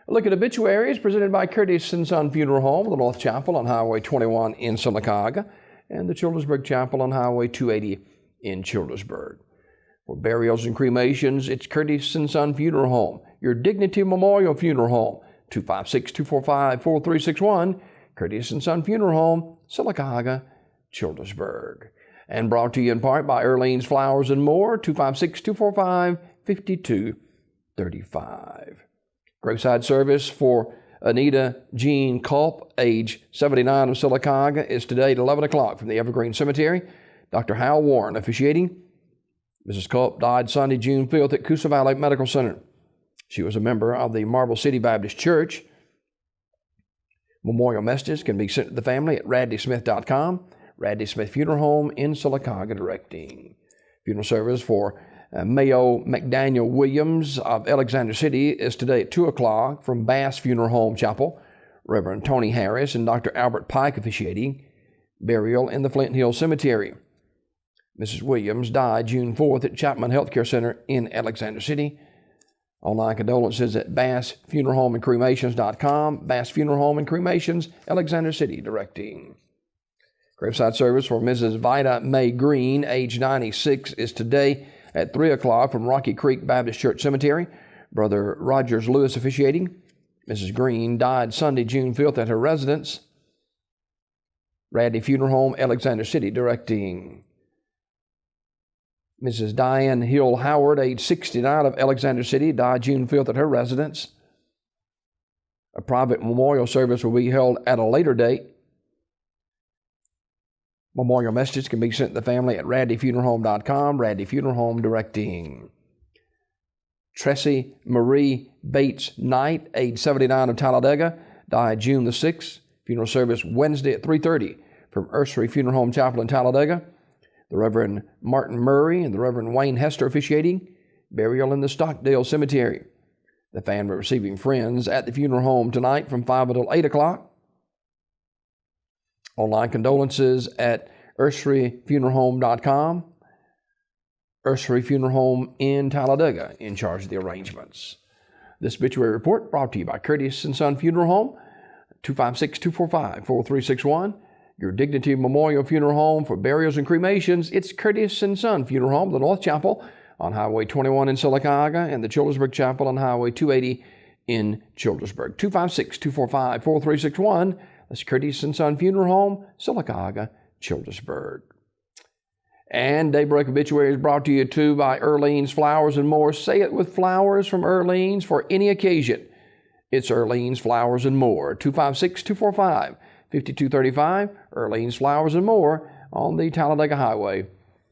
A look at obituaries presented by Curtis & Son Funeral Home, the North Chapel on Highway 21 in Sylacauga, and the Childersburg Chapel on Highway 280 in Childersburg. For burials and cremations, it's Curtis & Son Funeral Home, your Dignity Memorial Funeral Home, 256-245-4361, Curtis & Son Funeral Home, Sylacauga, Childersburg. And brought to you in part by Earlene's Flowers and More, 256-245-5235. Graveside service for Anita Jean Culp, age 79 of Sylacauga, is today at 11 o'clock from the Evergreen Cemetery. Dr. Hal Warren officiating. Mrs. Culp died Sunday, June 5th at Coosa Valley Medical Center. She was a member of the Marble City Baptist Church. Memorial messages can be sent to the family at radleysmith.com. Radley Smith Funeral Home in Sylacauga directing. Funeral service for Mayo McDaniel Williams of Alexander City is today at 2 o'clock from Bass Funeral Home Chapel. Reverend Tony Harris and Dr. Albert Pike officiating. Burial in the Flint Hill Cemetery. Mrs. Williams died June 4th at Chapman Healthcare Center in Alexander City. Online condolences at bassfuneralhomeandcremations.com. Bass Funeral Home and Cremations, Alexander City directing. Graveside service for Mrs. Vida Mae Green, age 96, is today at 3 o'clock from Rocky Creek Baptist Church Cemetery. Brother Rogers Lewis officiating. Mrs. Green died Sunday, June 5th at her residence. Radley Funeral Home, Alexander City directing. Mrs. Diane Hill Howard, age 69 of Alexander City, died June 5th at her residence. A private memorial service will be held at a later date. Memorial messages can be sent to the family at radleyfuneralhome.com. Radley Funeral Home directing. Tressie Marie Bates Knight, age 79 of Talladega, died June the 6th. Funeral service Wednesday at 3:30 from Ursery Funeral Home Chapel in Talladega. The Reverend Martin Murray and the Reverend Wayne Hester officiating. Burial in the Stockdale Cemetery. The family receiving friends at the funeral home tonight from 5 until 8 o'clock. Online condolences at urseryfuneralhome.com. Ursery Funeral Home in Talladega in charge of the arrangements. This obituary report brought to you by Curtis & Son Funeral Home, 256-245-4361. Your Dignity Memorial Funeral Home for burials and cremations. It's Curtis & Son Funeral Home, the North Chapel on Highway 21 in Sylacauga, and the Childersburg Chapel on Highway 280 in Childersburg. 256-245-4361. That's Curtis & Son Funeral Home, Sylacauga, Childersburg. And Daybreak Obituaries brought to you too by Earlene's Flowers and More. Say it with flowers from Earlene's for any occasion. It's Earlene's Flowers and More. 256-245-5235. Earlene's Flowers and More on the Talladega Highway